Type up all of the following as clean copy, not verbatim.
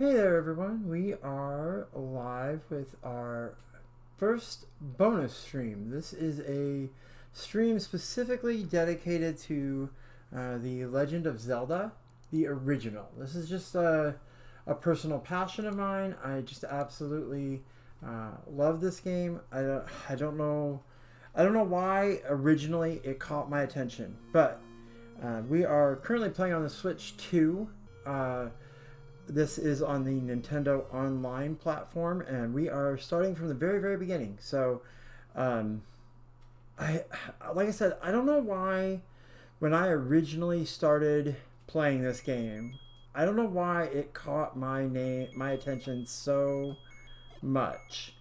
Hey there, everyone. We are live with our first bonus stream. This is a stream specifically dedicated to the Legend of Zelda, the original. This is just a personal passion of mine. I just absolutely love this game. I don't know. I don't know why originally it caught my attention, but we are currently playing on the Switch 2. This is on the Nintendo Online platform, and we are starting from the very, very beginning. So, um, I like I said, I don't know why when I originally started playing this game, I don't know why it caught my attention so much,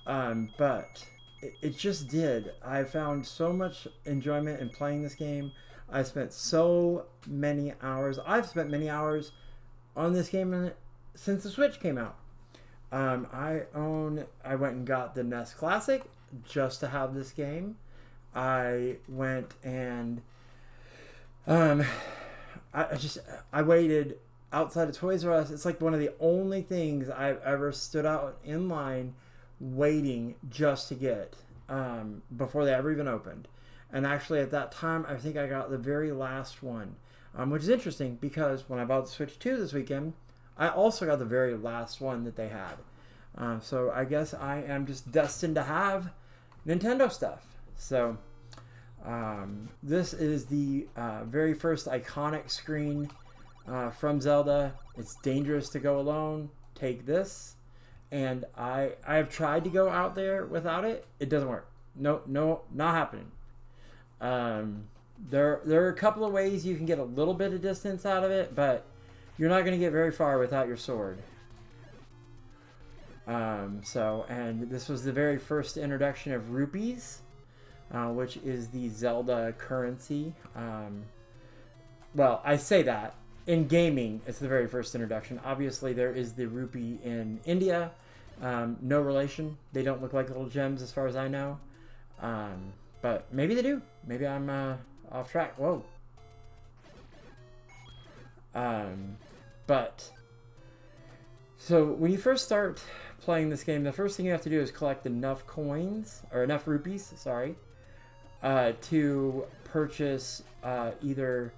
but it just did. I found so much enjoyment in playing this game. I spent so many hours. I've spent many hours on this game since the Switch came out. I went and got the NES Classic just to have this game. I went and um, I waited outside of Toys R Us. It's like one of the only things I've ever stood out in line waiting just to get before they ever even opened. And actually, at that time, I think I got the very last one. Which is interesting because when I bought the Switch 2 this weekend, I also got the very last one that they had. So I guess I am just destined to have Nintendo stuff. So this is the very first iconic screen from Zelda. It's dangerous to go alone. Take this. And I have tried to go out there without it. It doesn't work. No, not happening. There are a couple of ways you can get a little bit of distance out of it, but you're not going to get very far without your sword. And this was the very first introduction of rupees, which is the Zelda currency. Well, I say that. In gaming, it's the very first introduction. Obviously, there is the rupee in India. No relation. They don't look like little gems as far as I know. But maybe they do. Maybe I'm off track. Whoa. But so when you first start playing this game, the first thing you have to do is collect enough coins or enough rupees, sorry, to purchase either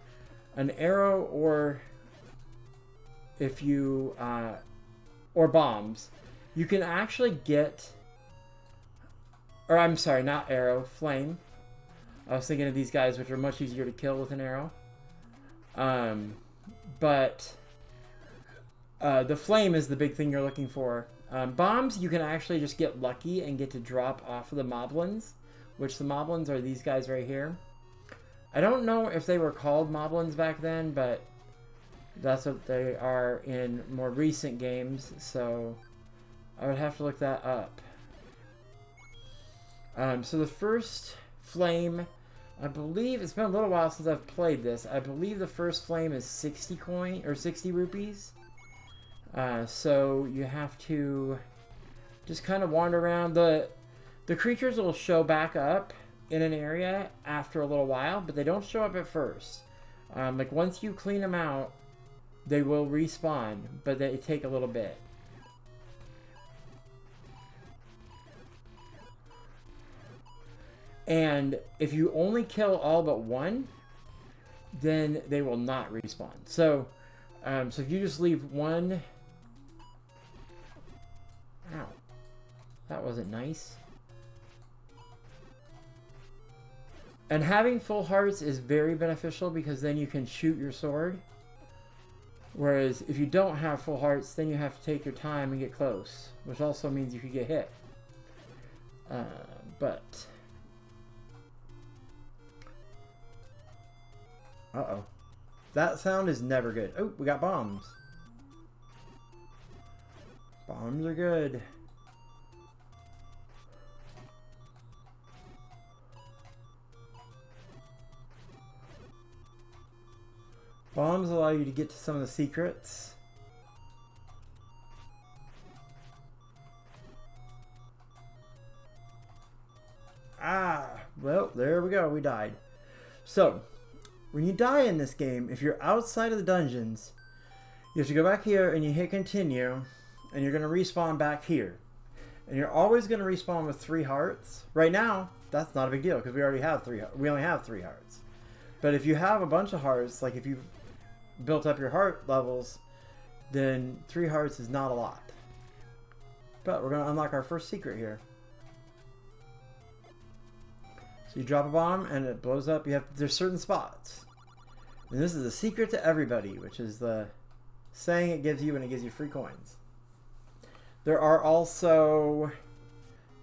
an arrow or if you or bombs. You can actually get, or I'm sorry, not arrow, flame. I was thinking of these guys, which are much easier to kill with an arrow. But the flame is the big thing you're looking for. Bombs, you can actually just get lucky and get to drop off of the moblins, which the moblins are these guys right here. I don't know if they were called moblins back then, but that's what they are in more recent games, so I would have to look that up. So the first flame, I believe it's been a little while since I've played this. I believe the first flame is 60 coin or 60 rupees. So you have to just kind of wander around. The creatures will show back up in an area after a little while, but they don't show up at first. Like once you clean them out, they will respawn, but they take a little bit. And if you only kill all but one, then they will not respawn. So, so if you just leave one... Ow. That wasn't nice. And having full hearts is very beneficial because then you can shoot your sword. Whereas if you don't have full hearts, then you have to take your time and get close. Which also means you could get hit. But... Uh-oh. That sound is never good. Oh, we got bombs. Bombs are good. Bombs allow you to get to some of the secrets. Ah, well, there we go. We died. So, when you die in this game, if you're outside of the dungeons, You have to go back here and you hit continue, and you're going to respawn back here. And you're always going to respawn with 3 hearts. Right now, that's not a big deal because we already have 3. We only have 3 hearts. But if you have a bunch of hearts, like if you've built up your heart levels, then 3 hearts is not a lot. But we're going to unlock our first secret here. So you drop a bomb and it blows up. There's certain spots. And this is a secret to everybody, which is the saying it gives you when it gives you free coins. There are also,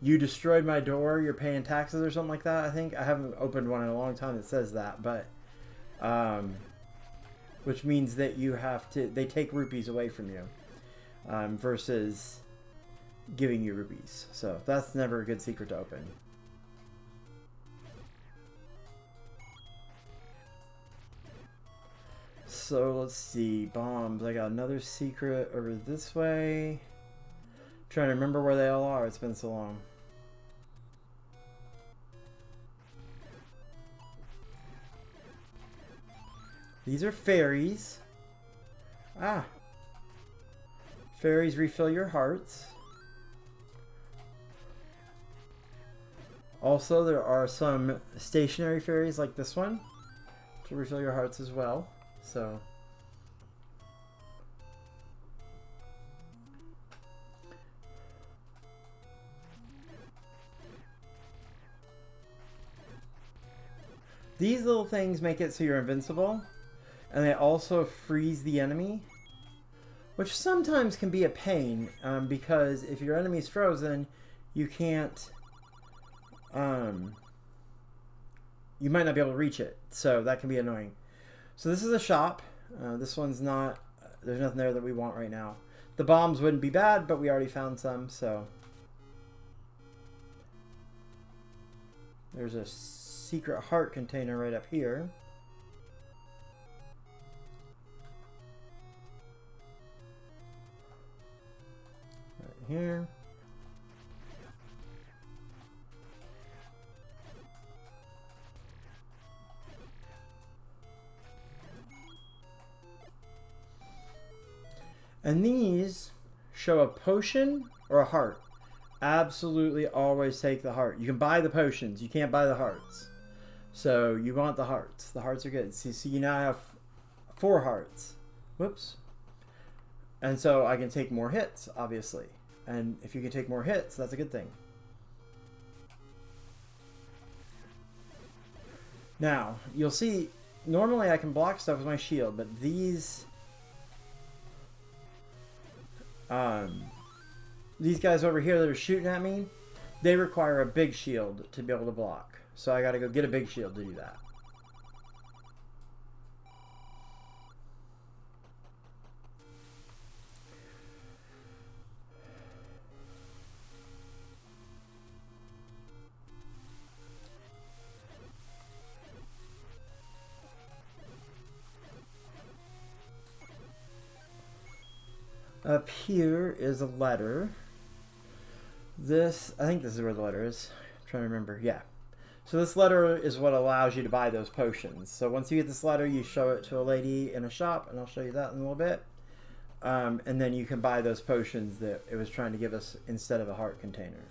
you destroyed my door, you're paying taxes or something like that, I think. I haven't opened one in a long time that says that, but which means that you have to, they take rupees away from you versus giving you rupees. So that's never a good secret to open. So let's see, bombs. I got another secret over this way. Trying to remember where they all are. It's been so long. These are fairies. Ah. Fairies refill your hearts. Also, there are some stationary fairies like this one to refill your hearts as well. So these little things make it so you're invincible, and they also freeze the enemy, which sometimes can be a pain because if your enemy's frozen, you can't you might not be able to reach it, so that can be annoying. So this is a shop. This one's not, there's nothing there that we want right now. The bombs wouldn't be bad, but we already found some, so. There's a secret heart container right up here. Right here. And these show a potion or a heart. Absolutely always take the heart. You can buy the potions. You can't buy the hearts. So you want the hearts. The hearts are good. See, you now have 4 hearts. Whoops. And so I can take more hits, obviously. And if you can take more hits, that's a good thing. Now, you'll see, normally I can block stuff with my shield, but these guys over here that are shooting at me, they require a big shield to be able to block. So I gotta go get a big shield to do that. Up here is a letter. This, I think this is where the letter is. I'm trying to remember. Yeah. So this letter is what allows you to buy those potions. So once you get this letter, you show it to a lady in a shop, and I'll show you that in a little bit. And then you can buy those potions that it was trying to give us instead of a heart container.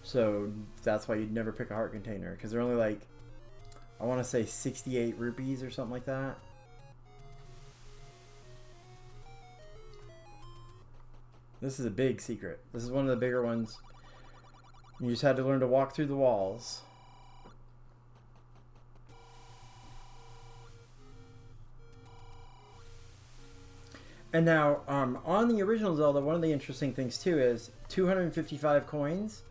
So that's why you'd never pick a heart container, because they're only like, I want to say 68 rupees or something like that. This is a big secret. This is one of the bigger ones. You just had to learn to walk through the walls. And now, on the original Zelda, one of the interesting things too is 255 coins,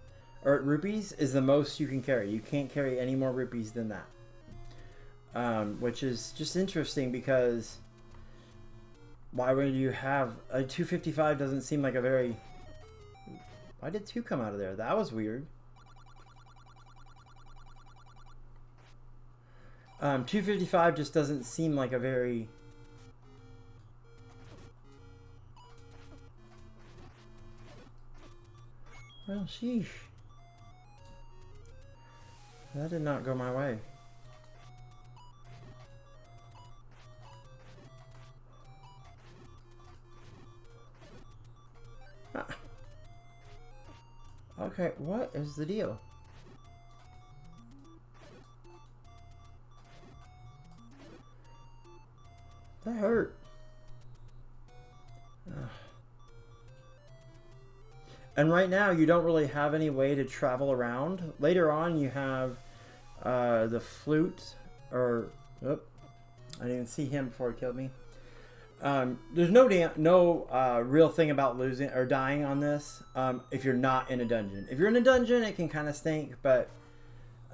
or rupees, is the most you can carry. You can't carry any more rupees than that. Which is just interesting because why would you have a 255? Doesn't seem like a very... Why did 2 come out of there? That was weird. 255 just doesn't seem like a very... Well, sheesh. That did not go my way. Okay, what is the deal? That hurt. Ugh. And right now, you don't really have any way to travel around. Later on, you have the flute, or... Oh, I didn't even see him before he killed me. There's no real thing about losing or dying on this if you're not in a dungeon. If you're in a dungeon, it can kind of stink, but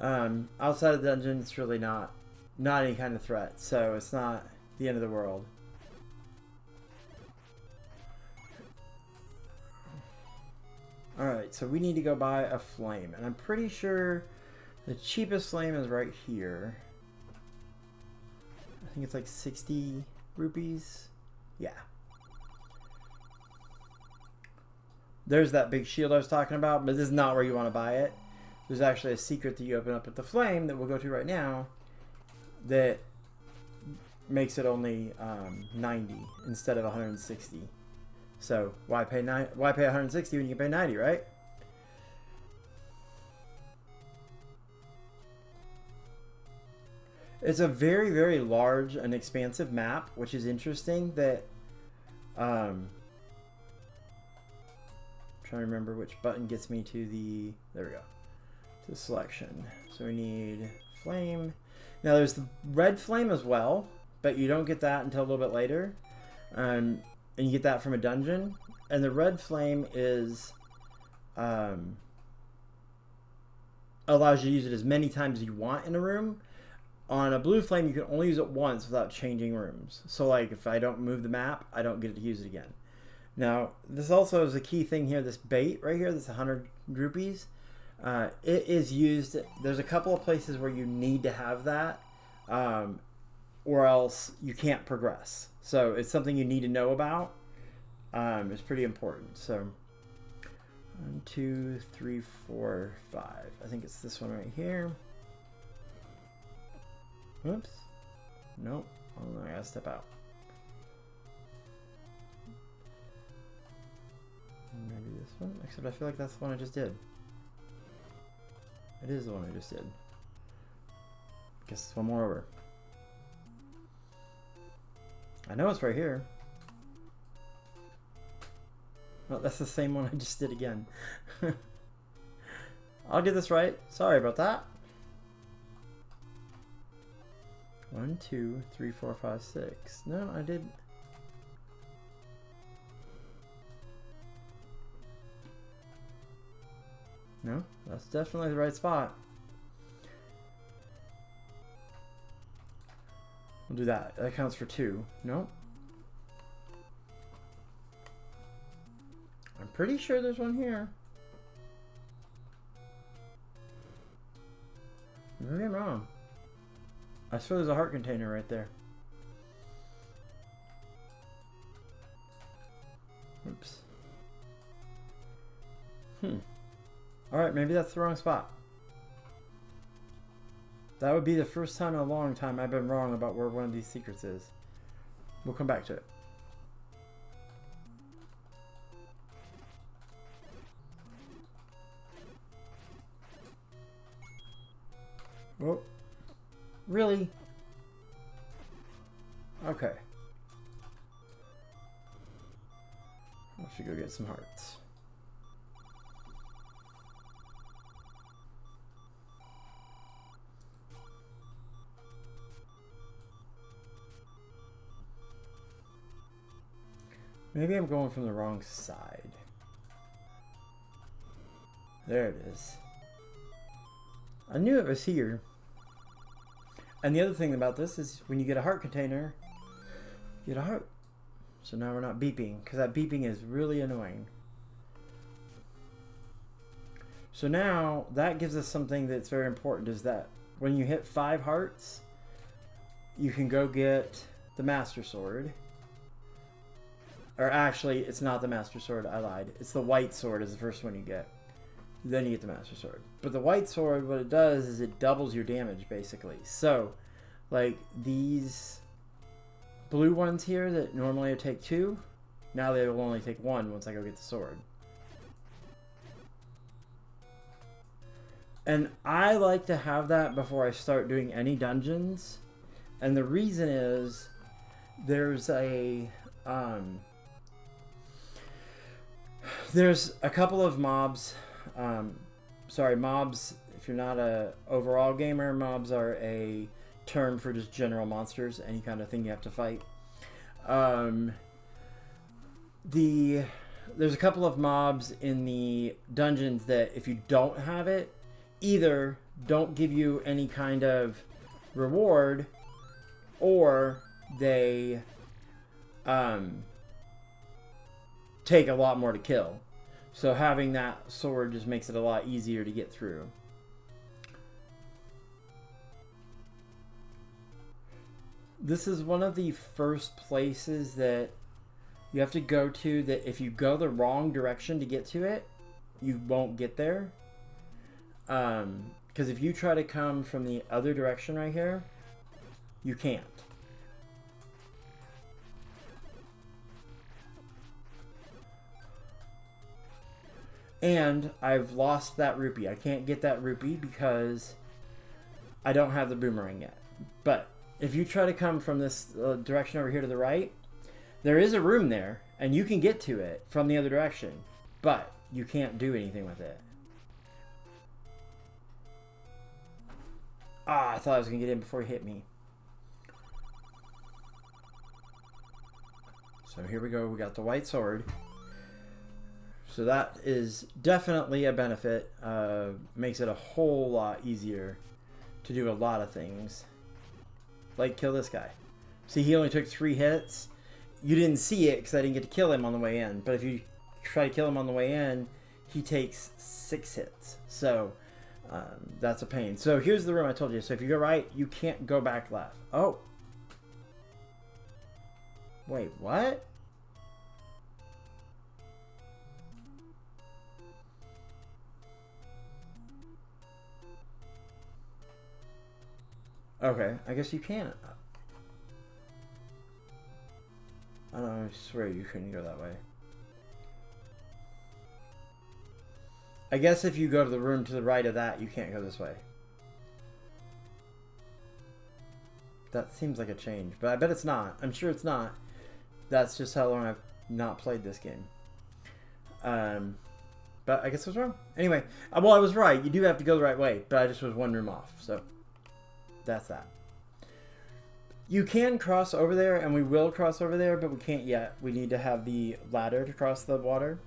outside of the dungeon, it's really not any kind of threat. So it's not the end of the world. Alright, so we need to go buy a flame. And I'm pretty sure the cheapest flame is right here. I think it's like 60 rupees. Yeah. There's that big shield I was talking about, but this is not where you want to buy it. There's actually a secret that you open up with the flame that we'll go to right now that makes it only 90 instead of 160. So why pay 160 when you can pay 90, right? It's a very, very large and expansive map, which is interesting that trying to remember which button gets me to the, there we go, to the selection. So we need flame. Now there's the red flame as well, but you don't get that until a little bit later. And you get that from a dungeon. And the red flame is allows you to use it as many times as you want in a room. On a blue flame, you can only use it once without changing rooms. So like if I don't move the map, I don't get to use it again. Now, this also is a key thing here, this bait right here, that's 100 rupees. It is used, there's a couple of places where you need to have that, or else you can't progress. So it's something you need to know about. It's pretty important. So 1, 2, 3, 4, 5. I think it's this one right here. Oops. Nope. Hold on, I gotta step out. Maybe this one? Except I feel like that's the one I just did. It is the one I just did. Guess it's one more over. I know it's right here. Oh, that's the same one I just did again. I'll get this right. Sorry about that. 1, 2, 3, 4, 5, 6. No, I did. No, that's definitely the right spot. We'll do that. That counts for 2. Nope. I'm pretty sure there's one here. Maybe I'm wrong. I swear there's a heart container right there. Oops. Alright, maybe that's the wrong spot. That would be the first time in a long time I've been wrong about where one of these secrets is. We'll come back to it. Oh. Really? Okay. I should go get some hearts. Maybe I'm going from the wrong side. There it is. I knew it was here. And the other thing about this is when you get a heart container, you get a heart. So now we're not beeping, because that beeping is really annoying. So now that gives us something that's very important, is that when you hit 5 hearts, you can go get the Master Sword. Or actually, it's not the Master Sword, I lied. It's the White Sword is the first one you get. Then you get the Master Sword. But the White Sword, what it does is it doubles your damage, basically. So, like, these blue ones here that normally would take 2, now they will only take 1 once I go get the sword. And I like to have that before I start doing any dungeons. And the reason is there's there's a couple of mobs. Mobs, if you're not a overall gamer, mobs are a term for just general monsters, any kind of thing you have to fight. There's a couple of mobs in the dungeons that if you don't have it, either don't give you any kind of reward, or they take a lot more to kill. So having that sword just makes it a lot easier to get through. This is one of the first places that you have to go to that if you go the wrong direction to get to it, you won't get there. Because if you try to come from the other direction right here, you can't. And I've lost that rupee. I can't get that rupee because I don't have the boomerang yet. But if you try to come from this direction over here to the right, there is a room there, and you can get to it from the other direction, but you can't do anything with it. Ah, I thought I was going to get in before he hit me. So here we go. We got the white sword. So that is definitely a benefit. Makes it a whole lot easier to do a lot of things. Like kill this guy. See, he only took 3 hits. You didn't see it because I didn't get to kill him on the way in. But if you try to kill him on the way in, he takes 6 hits. So that's a pain. So here's the room I told you. So if you go right, you can't go back left. Oh. Wait, what? Okay, I guess you can't. I don't know, I swear you couldn't go that way. I guess if you go to the room to the right of that, you can't go this way. That seems like a change, but I bet it's not. I'm sure it's not. That's just how long I've not played this game. But I guess I was wrong. Anyway, well, I was right. You do have to go the right way, but I just was 1 room off, so that's that. You can cross over there, and we will cross over there, but we can't yet. We need to have the ladder to cross the water.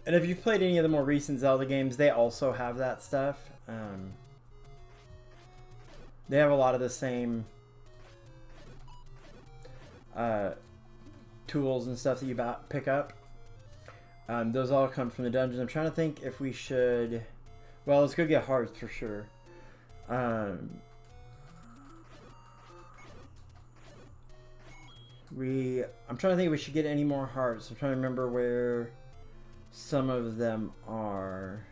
And if you've played any of the more recent Zelda games, they also have that stuff. They have a lot of the same tools and stuff that you pick up. Those all come from the dungeon. I'm trying to think if we should... Well, let's go get hearts for sure. I'm trying to think if we should get any more hearts. I'm trying to remember where some of them are.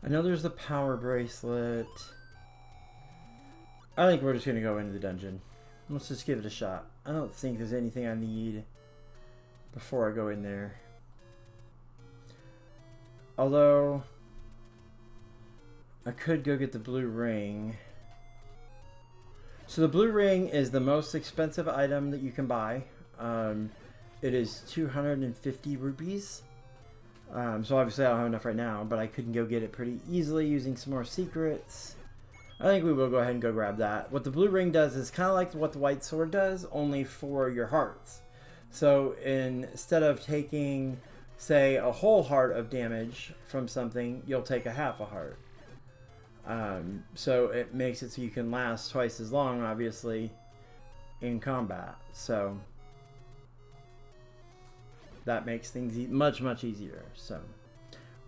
I know there's the power bracelet. I think we're just going to go into the dungeon. Let's just give it a shot. I don't think there's anything I need before I go in there. Although, I could go get the blue ring. So the blue ring is the most expensive item that you can buy. It is 250 rupees. So obviously I don't have enough right now, but I could go get it pretty easily using some more secrets. I think we will go ahead and go grab that. What the blue ring does is kind of like what the white sword does, only for your hearts. So instead of taking, say, a whole heart of damage from something, you'll take a half a heart. So it makes it so you can last twice as long, obviously, in combat. So that makes things much, much easier. So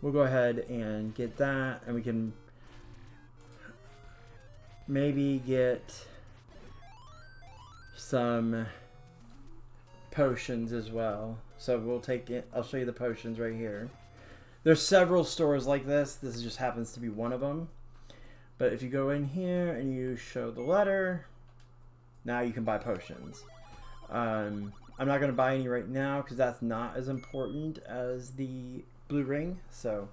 we'll go ahead and get that, and we can maybe get some potions as well. So we'll take it. I'll show you the potions right here. There's several stores like this. This just happens to be one of them. But if you go in here and you show the letter, now you can buy potions. I'm not going to buy any right now because that's not as important as the blue ring. So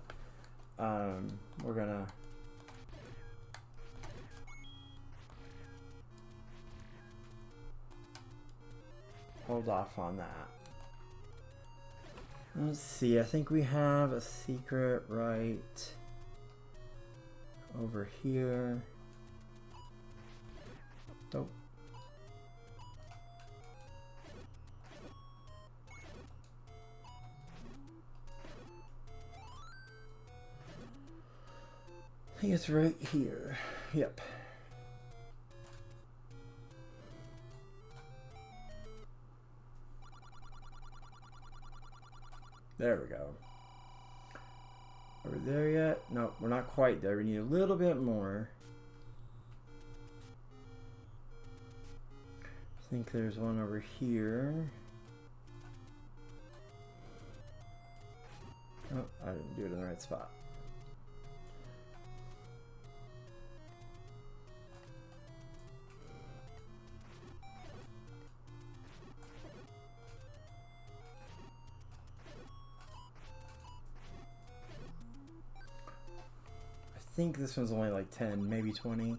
we're going to... hold off on that. Let's see, I think we have a secret right over here. Nope. I think it's right here. Yep. There we go. Are we there yet? No, we're not quite there. We need a little bit more. I think there's one over here. Oh, I didn't do it in the right spot. I think this one's only like 10, maybe 20.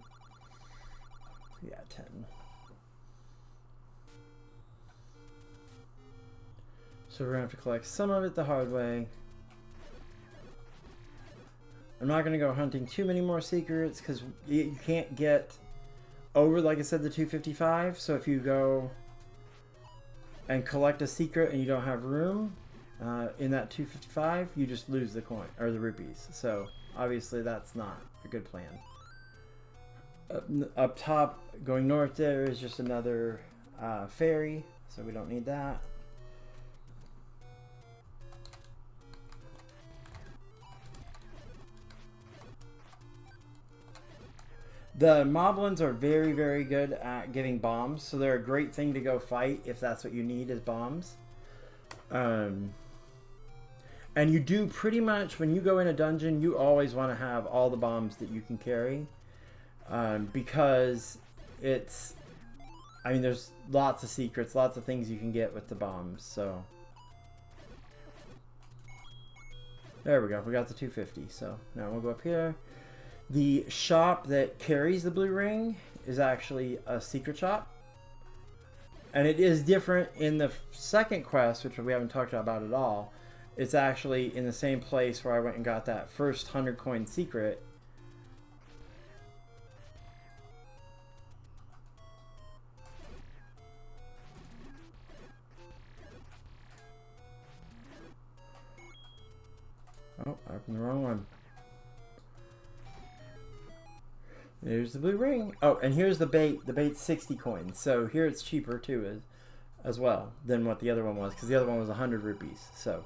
Yeah, 10. So we're gonna have to collect some of it the hard way. I'm not gonna go hunting too many more secrets because you can't get over, like I said, the 255. So if you go and collect a secret and you don't have room in that 255, you just lose the coin or the rupees. So obviously that's not a good plan. Up top, going north there is just another ferry, so we don't need that. The moblins are very, very good at giving bombs, so they're a great thing to go fight if that's what you need is bombs. And you do pretty much, when you go in a dungeon, you always want to have all the bombs that you can carry. Because it's, I mean, there's lots of secrets, lots of things you can get with the bombs, so. There we go, we got the 250, so now we'll go up here. The shop that carries the blue ring is actually a secret shop. And it is different in the second quest, which we haven't talked about at all. It's actually in the same place where I went and got that first 100 coin secret. Oh, I opened the wrong one. There's the blue ring. Oh, and here's the bait. The bait's 60 coins. So here it's cheaper too as well than what the other one was, because the other one was 100 rupees. So.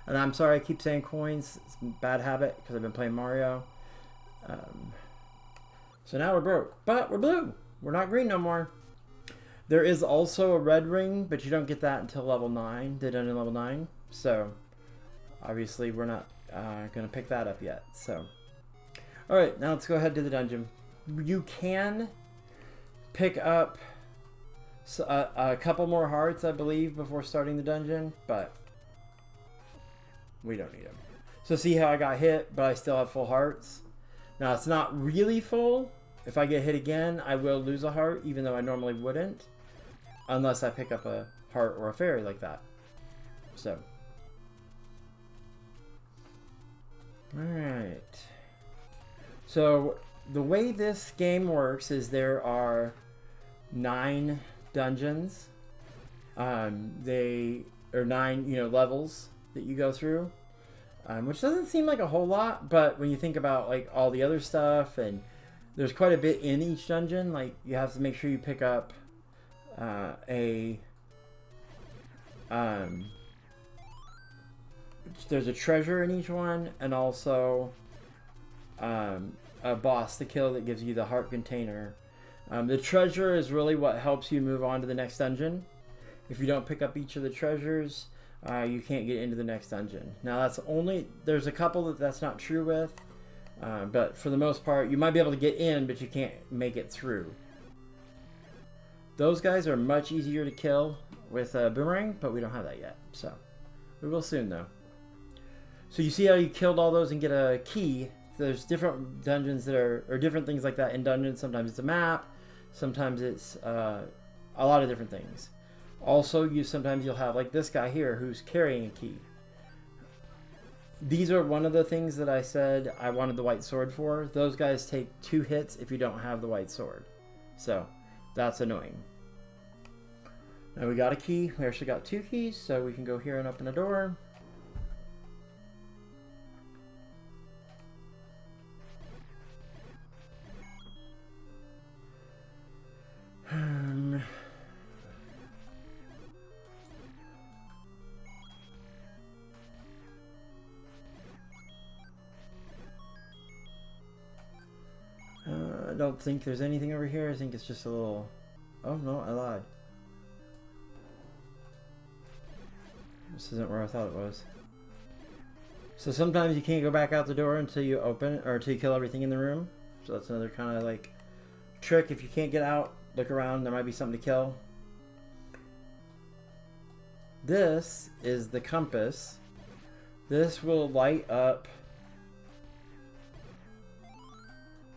And I'm sorry I keep saying coins. It's a bad habit because I've been playing Mario. So now we're broke. But we're blue. We're not green no more. There is also a red ring, but you don't get that until level 9. They're done in level 9. So obviously we're not going to pick that up yet. So, alright, now let's go ahead to the dungeon. You can pick up a couple more hearts, I believe, before starting the dungeon, but we don't need them. So see how I got hit, but I still have full hearts. Now it's not really full. If I get hit again, I will lose a heart, even though I normally wouldn't. Unless I pick up a heart or a fairy like that. So. Alright. So the way this game works is there are 9 dungeons. They are 9, levels that you go through, which doesn't seem like a whole lot, but when you think about like all the other stuff, and there's quite a bit in each dungeon, like you have to make sure you pick up there's a treasure in each one, and also a boss to kill that gives you the heart container. The treasure is really what helps you move on to the next dungeon. If you don't pick up each of the treasures, you can't get into the next dungeon. Now that's only, there's a couple that's not true with, but for the most part, you might be able to get in, but you can't make it through. Those guys are much easier to kill with a boomerang, but we don't have that yet, so we will soon though. So you see how you killed all those and get a key. There's different dungeons that are, or different things like that in dungeons. Sometimes it's a map, sometimes it's a lot of different things. Also, sometimes you'll have like this guy here who's carrying a key. These are one of the things that I said I wanted the white sword for. Those guys take 2 hits if you don't have the white sword. So that's annoying. Now we got a key. We actually got 2 keys, so we can go here and open a door. I don't think there's anything over here. I think it's just a little... Oh, no, I lied. This isn't where I thought it was. So sometimes you can't go back out the door until you open, or until you kill everything in the room. So that's another kind of like trick. If you can't get out, look around. There might be something to kill. This is the compass. This will light up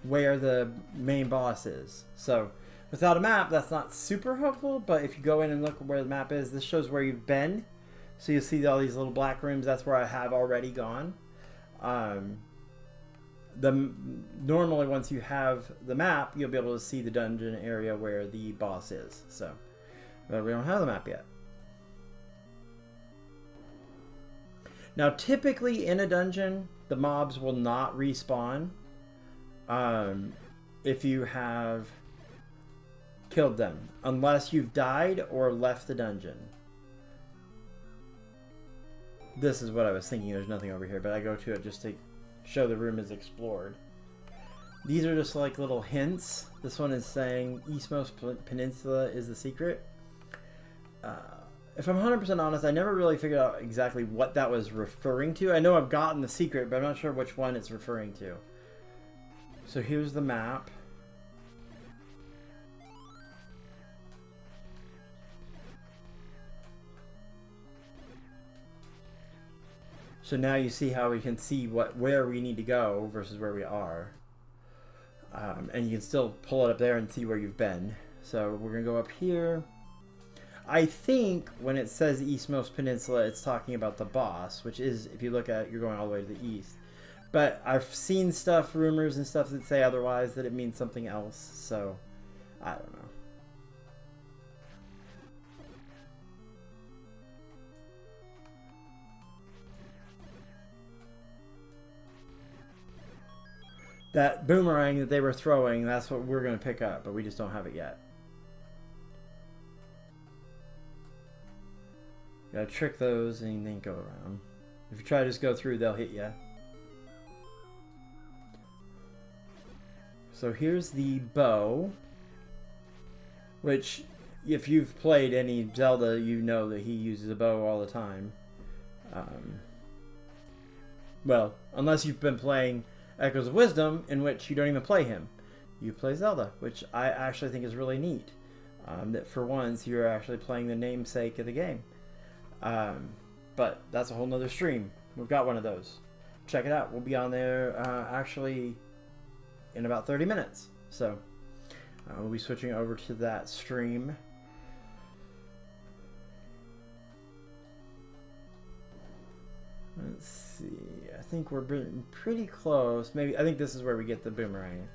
where the main boss is. So without a map, that's not super helpful, but if you go in and look where the map is, this shows where you've been. So you'll see all these little black rooms. That's where I have already gone. Normally once you have the map, you'll be able to see the dungeon area where the boss is. So, but we don't have the map yet. Now typically in a dungeon, the mobs will not respawn if you have killed them, unless you've died or left the dungeon. This is what I was thinking. There's nothing over here, but I go to it just to show the room is explored. These are just like little hints. This one is saying Eastmost Peninsula is the secret. If I'm 100% honest, I never really figured out exactly what that was referring to. I know I've gotten the secret, but I'm not sure which one it's referring to. So here's the map. So now you see how we can see where we need to go versus where we are. And you can still pull it up there and see where you've been. So we're going to go up here. I think when it says Eastmost Peninsula, it's talking about the boss, which is, if you look at it, you're going all the way to the east. But I've seen stuff, rumors and stuff that say otherwise, that it means something else. So, I don't know. That boomerang that they were throwing, that's what we're going to pick up, but we just don't have it yet. You gotta trick those and then go around. If you try to just go through, they'll hit you. So here's the bow, which if you've played any Zelda, you know that he uses a bow all the time. Well, unless you've been playing Echoes of Wisdom, in which you don't even play him. You play Zelda, which I actually think is really neat. That for once, you're actually playing the namesake of the game. But that's a whole nother stream. We've got one of those. Check it out. We'll be on there actually in about 30 minutes. So we'll be switching over to that stream. Let's see. I think we're pretty close. Maybe I think this is where we get the boomerang.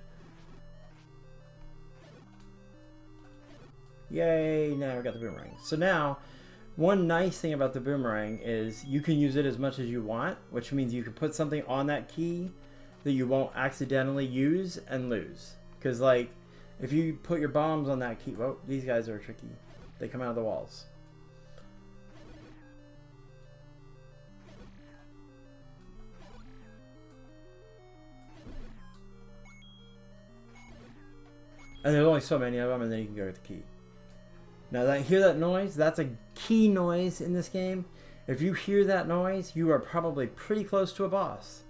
Yay! Now we got the boomerang. So now, one nice thing about the boomerang is you can use it as much as you want, which means you can put something on that key that you won't accidentally use and lose. Because like, if you put your bombs on that key, whoa, these guys are tricky. They come out of the walls. And there's only so many of them, and then you can go with the key. Now, hear that noise? That's a key noise in this game. If you hear that noise, you are probably pretty close to a boss.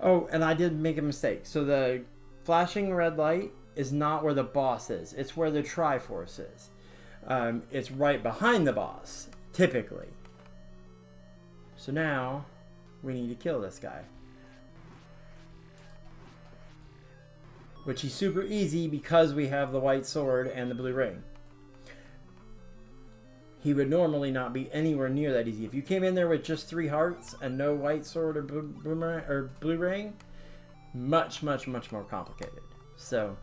Oh, and I did make a mistake. So the flashing red light is not where the boss is. It's where the Triforce is. It's right behind the boss, typically. So now, we need to kill this guy. Which is super easy because we have the white sword and the blue ring. He would normally not be anywhere near that easy. If you came in there with just 3 hearts and no white sword or blue ring, much, much, much more complicated. So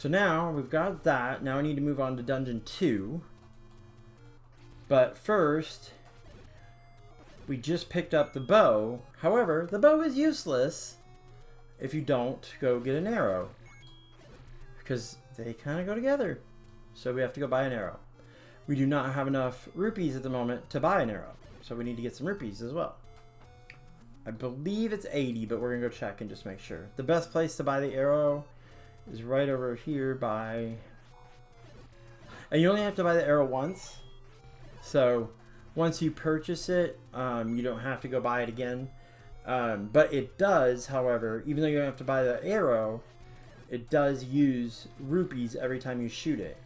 now we've got that. Now I need to move on to Dungeon 2. But first, we just picked up the bow. However, the bow is useless if you don't go get an arrow, because they kind of go together. So we have to go buy an arrow. We do not have enough rupees at the moment to buy an arrow, so we need to get some rupees as well. I believe it's 80, but we're gonna go check and just make sure. The best place to buy the arrow is right over here by... And you only have to buy the arrow once. So once you purchase it, you don't have to go buy it again. But it does, however, even though you don't have to buy the arrow, it does use rupees every time you shoot it.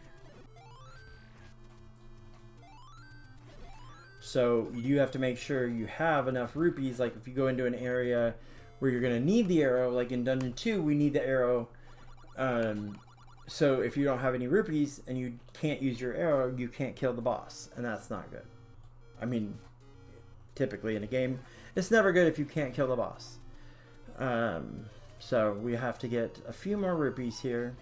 So you do have to make sure you have enough rupees. Like if you go into an area where you're going to need the arrow, like in Dungeon 2, we need the arrow. So if you don't have any rupees and you can't use your arrow, you can't kill the boss. And that's not good. I mean, typically in a game, it's never good if you can't kill the boss. So we have to get a few more rupees here.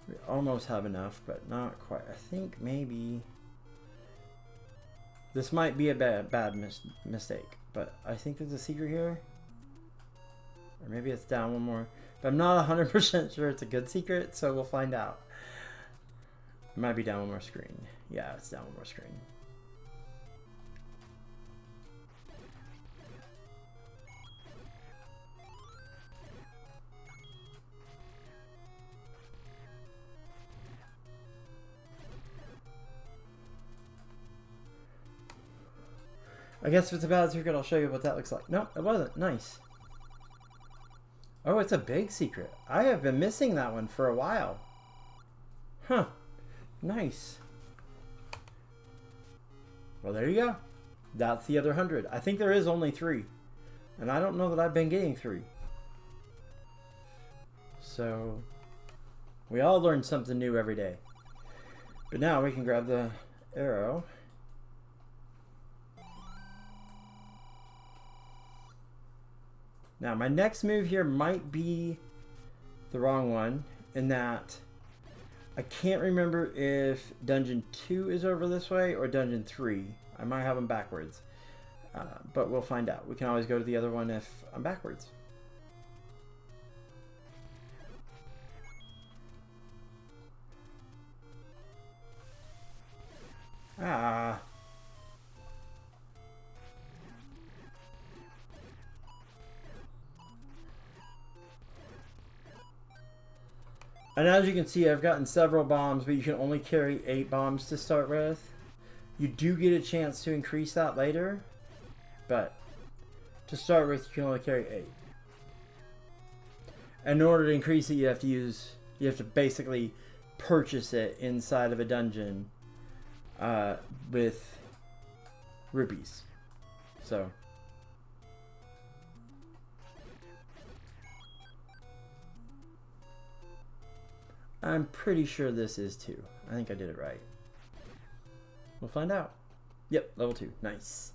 We almost have enough, but not quite. I think maybe this might be a bad mistake, but I think there's a secret here. Or maybe it's down one more. But I'm not 100% sure it's a good secret, so we'll find out. It might be down one more screen. Yeah, it's down one more screen. I guess if it's a bad secret, I'll show you what that looks like. No, it wasn't. Nice. Oh, it's a big secret. I have been missing that one for a while. Huh. Nice. Well, there you go. That's the other 100. I think there is only 3. And I don't know that I've been getting 3. So, we all learn something new every day. But now we can grab the arrow. Now, my next move here might be the wrong one, in that I can't remember if Dungeon 2 is over this way or Dungeon 3. I might have them backwards, but we'll find out. We can always go to the other one if I'm backwards. Ah. And as you can see, I've gotten several bombs, but you can only carry 8 bombs to start with. You do get a chance to increase that later, but to start with, you can only carry 8. And in order to increase it, you have to basically purchase it inside of a dungeon with rupees. So I'm pretty sure this is 2. I think I did it right. We'll find out. Yep, level 2. Nice.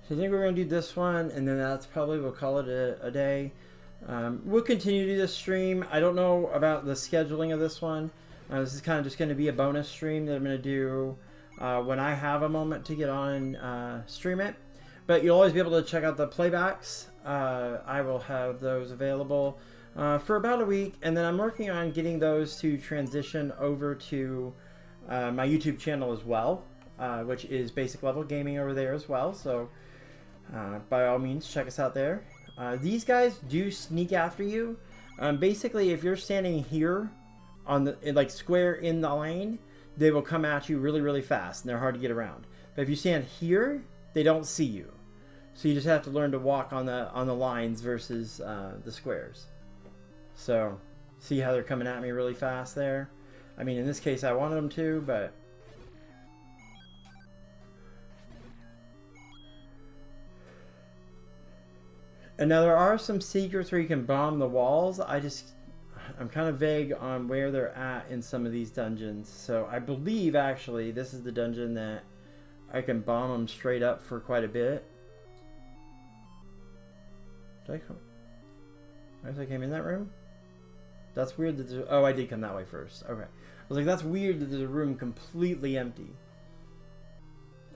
So I think we're going to do this one, and then that's probably, we'll call it a day. We'll continue to do this stream. I don't know about the scheduling of this one. This is kind of just going to be a bonus stream that I'm going to do when I have a moment to get on stream it. But you'll always be able to check out the playbacks. I will have those available for about a week, and then I'm working on getting those to transition over to my YouTube channel as well, which is Basic Level Gaming over there as well. So by all means, check us out there. These guys do sneak after you. Basically, if you're standing here on the like square in the lane, they will come at you really, really fast, and they're hard to get around. But if you stand here, they don't see you. So you just have to learn to walk on the lines versus the squares. So see how they're coming at me really fast there? I mean, in this case, I wanted them to, but... And now there are some secrets where you can bomb the walls. I'm kind of vague on where they're at in some of these dungeons. So I believe, actually, this is the dungeon that I can bomb them straight up for quite a bit. Did I come? I guess I came in that room? That's weird that there's... Oh, I did come that way first. Okay. I was like, that's weird that there's a room completely empty.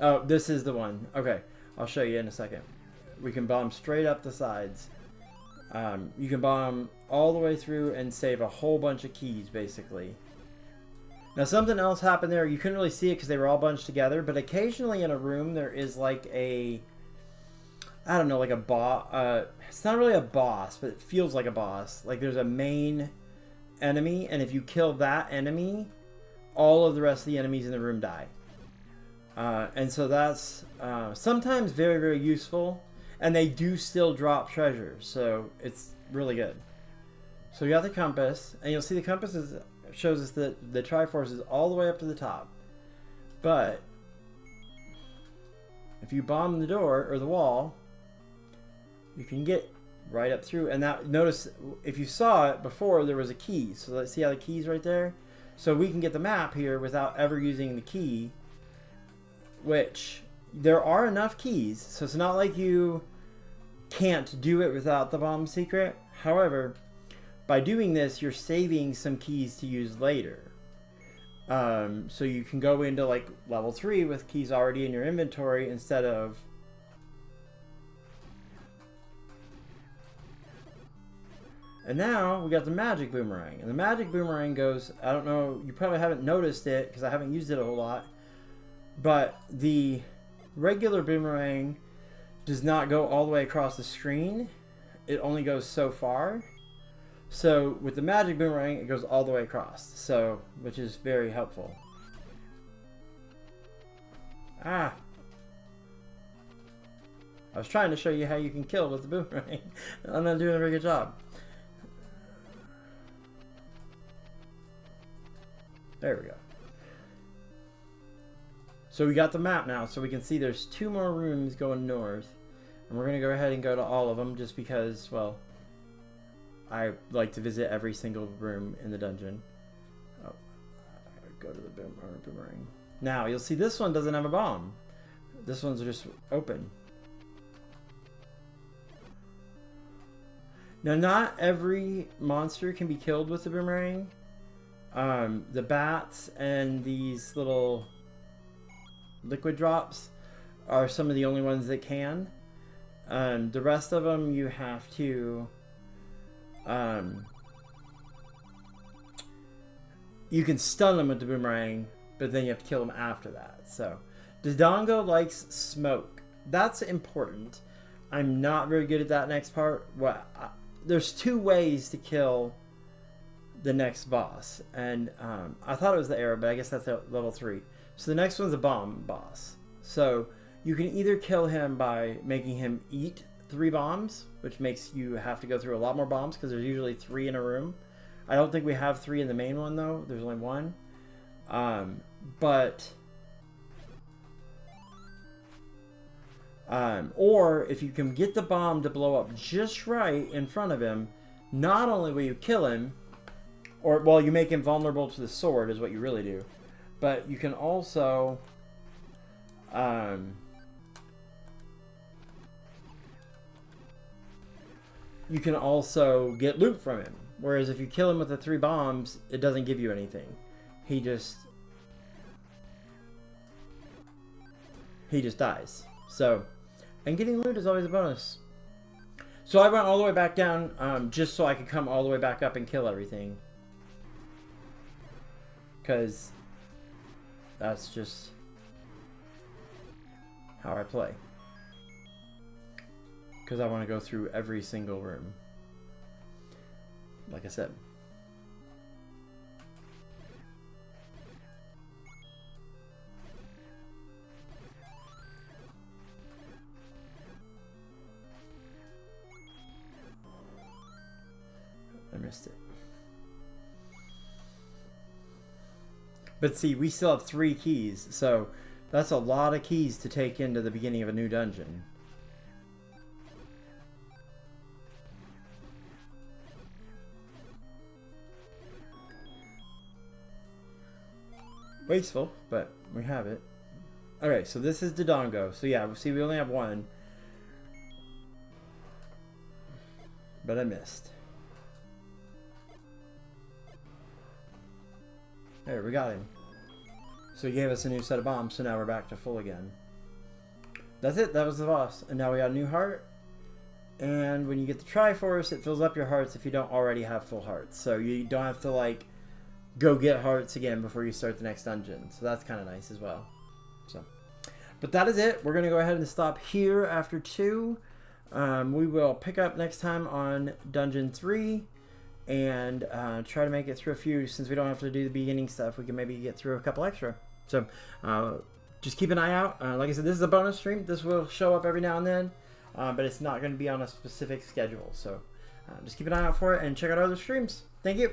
Oh, this is the one. Okay. I'll show you in a second. We can bomb straight up the sides. You can bomb all the way through and save a whole bunch of keys, basically. Now, something else happened there. You couldn't really see it because they were all bunched together, but occasionally in a room there is like a... I don't know, like a boss. It's not really a boss, but it feels like a boss. Like there's a main enemy, and if you kill that enemy, all of the rest of the enemies in the room die. And so that's sometimes very, very useful. And they do still drop treasures, so it's really good. So you got the compass, and you'll see the compass shows us that the Triforce is all the way up to the top. But if you bomb the door or the wall, you can get right up through. And that, notice if you saw it before, there was a key. So let's see how the key's right there. So we can get the map here without ever using the key, which there are enough keys. So it's not like you can't do it without the bomb secret. However, by doing this, you're saving some keys to use later. So you can go into like level 3 with keys already in your inventory instead of... And now we got the magic boomerang. And the magic boomerang goes, I don't know, you probably haven't noticed it because I haven't used it a whole lot, but the regular boomerang does not go all the way across the screen. It only goes so far. So with the magic boomerang, it goes all the way across. So, which is very helpful. Ah! I was trying to show you how you can kill with the boomerang. I'm not doing a very good job. There we go. So we got the map now, so we can see there's 2 more rooms going north. And we're going to go ahead and go to all of them just because, well, I like to visit every single room in the dungeon. Oh, go to the boomerang. Now, you'll see this one doesn't have a bomb. This one's just open. Now, not every monster can be killed with the boomerang. The bats and these little liquid drops are some of the only ones that can. The rest of them you have to... you can stun them with the boomerang, but then you have to kill them after that. So, Dodongo likes smoke. That's important. I'm not very good at that next part. There's 2 ways to kill the next boss, and I thought it was the arrow, but I guess that's level 3. So the next one's a bomb boss. So you can either kill him by making him eat 3 bombs, which makes you have to go through a lot more bombs because there's usually 3 in a room. I don't think we have 3 in the main one though. There's only 1. Or if you can get the bomb to blow up just right in front of him, not only will you kill him, or, well, you make him vulnerable to the sword is what you really do. But you can also... you can also get loot from him. Whereas if you kill him with the 3 bombs, it doesn't give you anything. He just dies. So, and getting loot is always a bonus. So I went all the way back down just so I could come all the way back up and kill everything. Because that's just how I play. because I want to go through every single room. Like I said. I missed it. But see, we still have 3 keys, so that's a lot of keys to take into the beginning of a new dungeon. Wasteful, but we have it. Alright, so this is Dodongo. So yeah, see, we only have 1. But I missed. There, we got him. So he gave us a new set of bombs, so now we're back to full again. That's it, that was the boss. And now we got a new heart. And when you get the Triforce, it fills up your hearts if you don't already have full hearts. So you don't have to, like, go get hearts again before you start the next dungeon. So that's kind of nice as well. So, but that is it. We're going to go ahead and stop here after 2. We will pick up next time on Dungeon 3. And try to make it through a few. Since we don't have to do the beginning stuff, we can maybe get through a couple extra. So just keep an eye out. Like I said, this is a bonus stream. This will show up every now and then, but it's not going to be on a specific schedule. So just keep an eye out for it and check out other streams. Thank you.